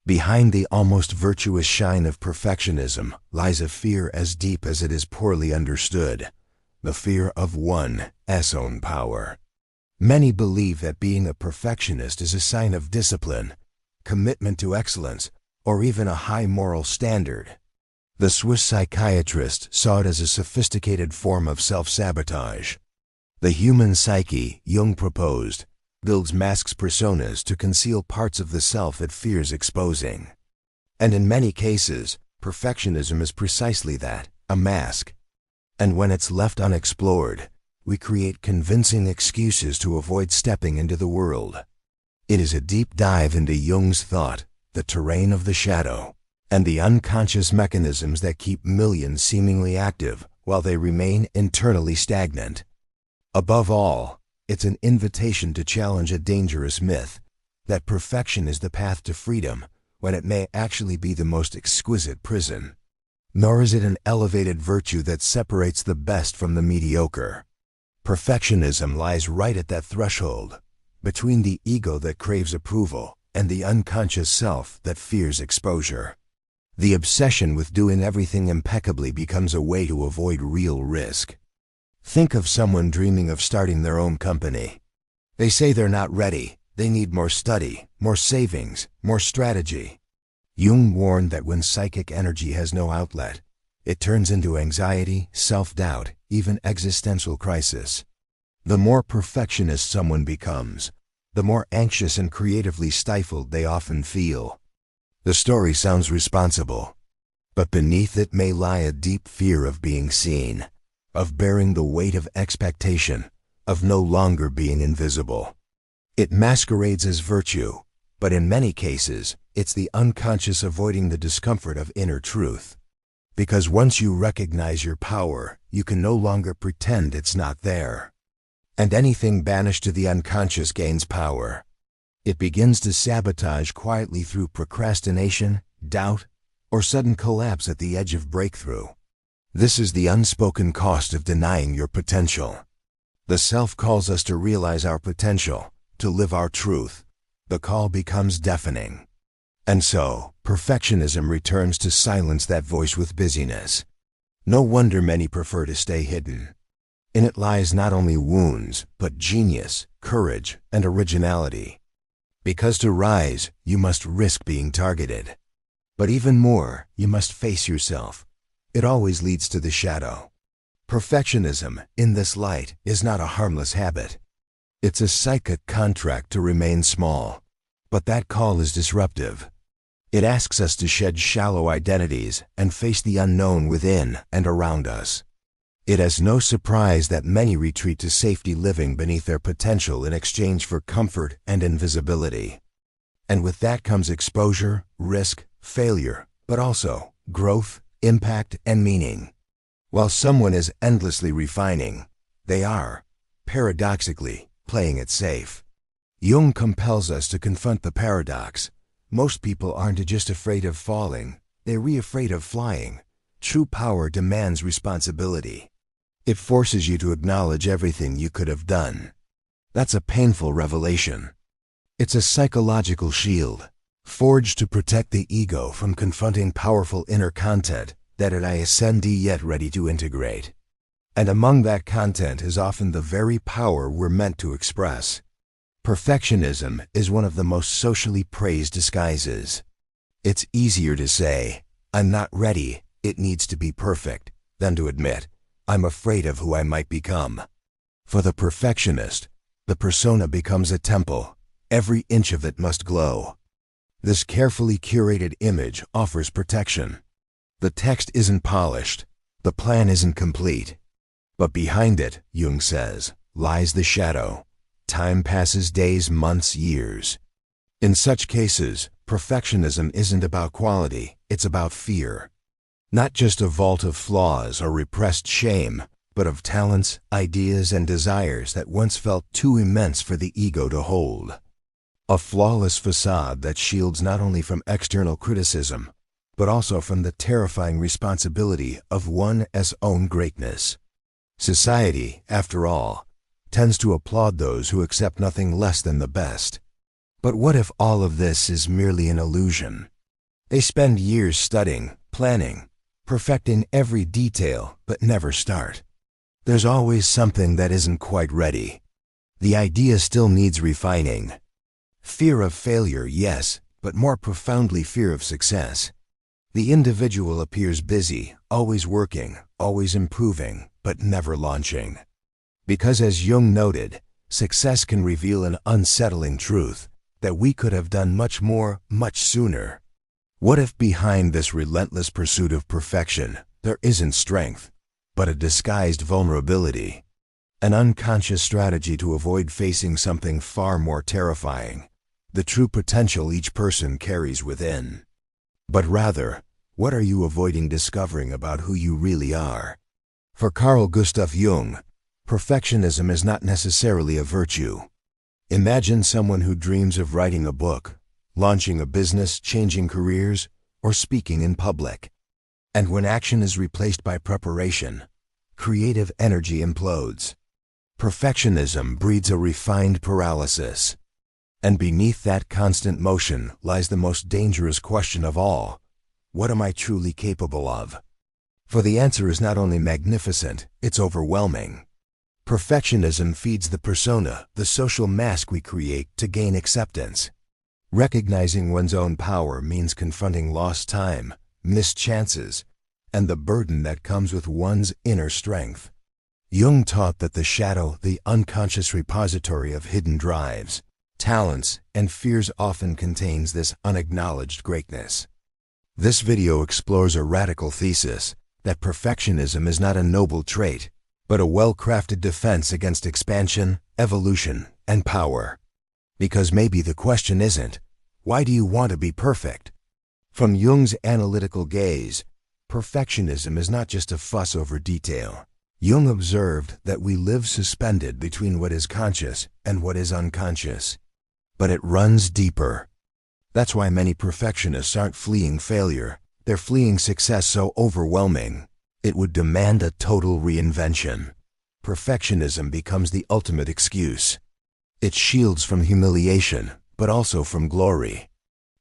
Behind the almost virtuous shine of perfectionism lies a fear as deep as it is poorly understood, the fear of one's own power. Many believe that being a perfectionist is a sign of discipline, commitment to excellence, or even a high moral standard. The Swiss psychiatrist saw it as a sophisticated form of self-sabotage. The human psyche, Jung proposed, builds masks personas to conceal parts of the self it fears exposing. And in many cases, perfectionism is precisely that, a mask. And when it's left unexplored, we create convincing excuses to avoid stepping into the world. It is a deep dive into Jung's thought, the terrain of the shadow, and the unconscious mechanisms that keep millions seemingly active while they remain internally stagnant. Above all, it's an invitation to challenge a dangerous myth, that perfection is the path to freedom, when it may actually be the most exquisite prison. Nor is it an elevated virtue that separates the best from the mediocre. Perfectionism lies right at that threshold, between the ego that craves approval and the unconscious self that fears exposure. The obsession with doing everything impeccably becomes a way to avoid real risk. Think of someone dreaming of starting their own company. They say they're not ready, they need more study, more savings, more strategy. Jung warned that when psychic energy has no outlet, it turns into anxiety, self-doubt, even existential crisis. The more perfectionist someone becomes, the more anxious and creatively stifled they often feel. The story sounds responsible, but beneath it may lie a deep fear of being seen, of bearing the weight of expectation, of no longer being invisible. It masquerades as virtue, but in many cases, it's the unconscious avoiding the discomfort of inner truth. Because once you recognize your power, you can no longer pretend it's not there. And anything banished to the unconscious gains power. It begins to sabotage quietly through procrastination, doubt, or sudden collapse at the edge of breakthrough. This is the unspoken cost of denying your potential. The self calls us to realize our potential, to live our truth. The call becomes deafening. And so, perfectionism returns to silence that voice with busyness. No wonder many prefer to stay hidden. In it lies not only wounds, but genius, courage, and originality. Because to rise, you must risk being targeted. But even more, you must face yourself. It always leads to the shadow. Perfectionism, in this light, is not a harmless habit. It's a psychic contract to remain small. But that call is disruptive. It asks us to shed shallow identities and face the unknown within and around us. It is no surprise that many retreat to safety living beneath their potential in exchange for comfort and invisibility. And with that comes exposure, risk, failure, but also growth, impact, and meaning. While someone is endlessly refining, they are, paradoxically, playing it safe. Jung compels us to confront the paradox. Most people aren't just afraid of falling, they're afraid of flying. True power demands responsibility. It forces you to acknowledge everything you could have done. That's a painful revelation. It's a psychological shield, forged to protect the ego from confronting powerful inner content that it isn't yet ready to integrate. And among that content is often the very power we're meant to express. Perfectionism is one of the most socially praised disguises. It's easier to say, "I'm not ready, it needs to be perfect," than to admit, "I'm afraid of who I might become." For the perfectionist, the persona becomes a temple. Every inch of it must glow. This carefully curated image offers protection. The text isn't polished, the plan isn't complete. But behind it, Jung says, lies the shadow. Time passes days, months, years. In such cases, perfectionism isn't about quality, it's about fear. Not just a vault of flaws or repressed shame, but of talents, ideas, and desires that once felt too immense for the ego to hold. A flawless facade that shields not only from external criticism, but also from the terrifying responsibility of one's own greatness. Society, after all, tends to applaud those who accept nothing less than the best. But what if all of this is merely an illusion, They spend years studying, planning, perfecting every detail, but never start. There's always something that isn't quite ready. The idea still needs refining. Fear of failure, yes, but more profoundly fear of success. The individual appears busy, always working, always improving, but never launching. Because as Jung noted, success can reveal an unsettling truth, that we could have done much more, much sooner. What if behind this relentless pursuit of perfection, there isn't strength, but a disguised vulnerability? An unconscious strategy to avoid facing something far more terrifying, the true potential each person carries within. But rather, what are you avoiding discovering about who you really are? For Carl Gustav Jung, perfectionism is not necessarily a virtue. Imagine someone who dreams of writing a book, launching a business, changing careers, or speaking in public. And when action is replaced by preparation, creative energy implodes. Perfectionism breeds a refined paralysis. And beneath that constant motion lies the most dangerous question of all: what am I truly capable of? For the answer is not only magnificent, it's overwhelming. Perfectionism feeds the persona, the social mask we create to gain acceptance. Recognizing one's own power means confronting lost time, missed chances, and the burden that comes with one's inner strength. Jung taught that the shadow, the unconscious repository of hidden drives, talents, and fears, often contains this unacknowledged greatness. This video explores a radical thesis that perfectionism is not a noble trait, but a well-crafted defense against expansion, evolution, and power. Because maybe the question isn't, why do you want to be perfect? From Jung's analytical gaze, perfectionism is not just a fuss over detail. Jung observed that we live suspended between what is conscious and what is unconscious. But it runs deeper. That's why many perfectionists aren't fleeing failure. They're fleeing success so overwhelming, it would demand a total reinvention. Perfectionism becomes the ultimate excuse. It shields from humiliation, but also from glory.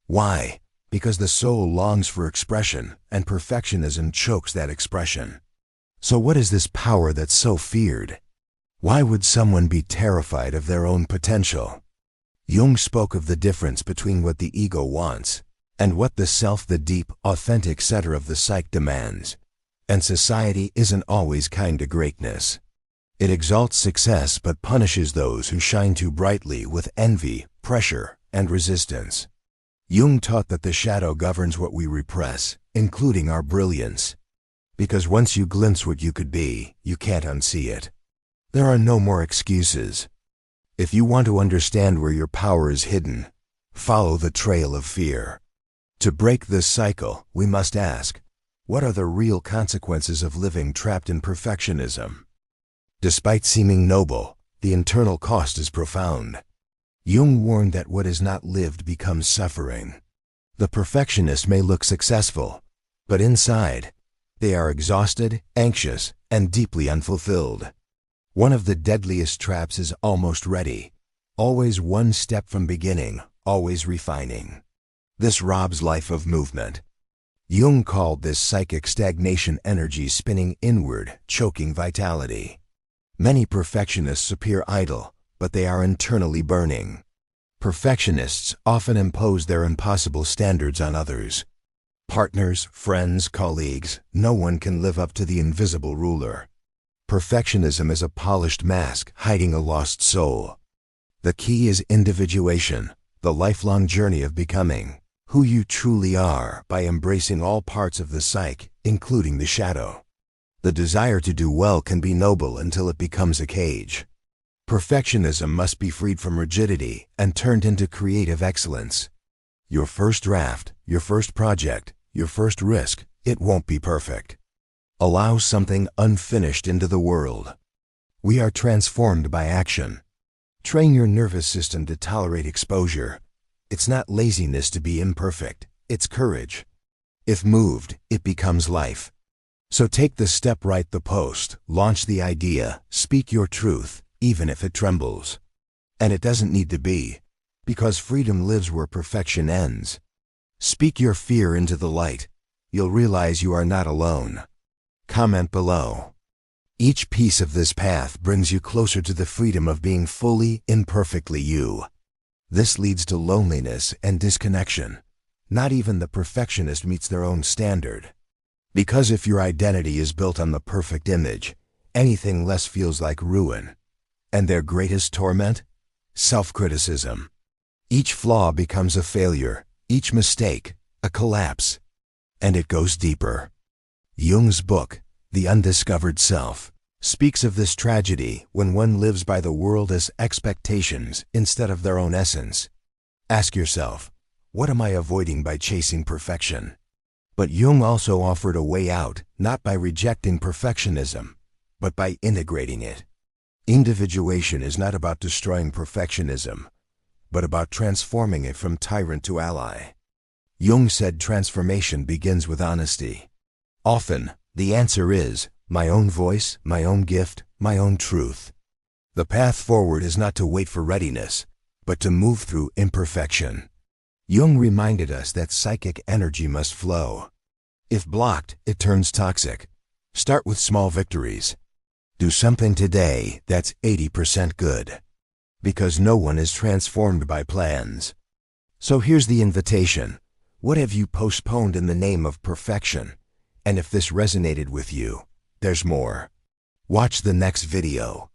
Why? Because the soul longs for expression, and perfectionism chokes that expression. So what is this power that's so feared? Why would someone be terrified of their own potential? Jung spoke of the difference between what the ego wants and what the self, the deep, authentic center of the psyche demands. And society isn't always kind to greatness. It exalts success but punishes those who shine too brightly with envy, pressure, and resistance. Jung taught that the shadow governs what we repress, including our brilliance. Because once you glimpse what you could be, you can't unsee it. There are no more excuses. If you want to understand where your power is hidden, follow the trail of fear. To break this cycle, we must ask, what are the real consequences of living trapped in perfectionism? Despite seeming noble, the internal cost is profound. Jung warned that what is not lived becomes suffering. The perfectionist may look successful, but inside, they are exhausted, anxious, and deeply unfulfilled. One of the deadliest traps is almost ready, always one step from beginning, always refining. This robs life of movement. Jung called this psychic stagnation, energy spinning inward, choking vitality. Many perfectionists appear idle, but they are internally burning. Perfectionists often impose their impossible standards on others. Partners, friends, colleagues, no one can live up to the invisible ruler. Perfectionism is a polished mask hiding a lost soul. The key is individuation, the lifelong journey of becoming who you truly are by embracing all parts of the psyche, including the shadow. The desire to do well can be noble until it becomes a cage. Perfectionism must be freed from rigidity and turned into creative excellence. Your first draft, your first project, your first risk, it won't be perfect. Allow something unfinished into the world. We are transformed by action. Train your nervous system to tolerate exposure. It's not laziness to be imperfect, it's courage. If moved, it becomes life. So take the step, write the post, launch the idea, speak your truth, even if it trembles. And it doesn't need to be, because freedom lives where perfection ends. Speak your fear into the light. You'll realize you are not alone. Comment below. Each piece of this path brings you closer to the freedom of being fully, imperfectly you. This leads to loneliness and disconnection. Not even the perfectionist meets their own standard. Because if your identity is built on the perfect image, anything less feels like ruin. And their greatest torment? Self-criticism. Each flaw becomes a failure, each mistake, a collapse. And it goes deeper. Jung's book, The Undiscovered Self, speaks of this tragedy when one lives by the world as expectations instead of their own essence. Ask yourself, what am I avoiding by chasing perfection? But Jung also offered a way out, not by rejecting perfectionism, but by integrating it. Individuation is not about destroying perfectionism, but about transforming it from tyrant to ally. Jung said transformation begins with honesty. Often, the answer is, my own voice, my own gift, my own truth. The path forward is not to wait for readiness, but to move through imperfection. Jung reminded us that psychic energy must flow. If blocked, it turns toxic. Start with small victories. Do something today that's 80% good. Because no one is transformed by plans. So here's the invitation. What have you postponed in the name of perfection? And if this resonated with you, there's more. Watch the next video.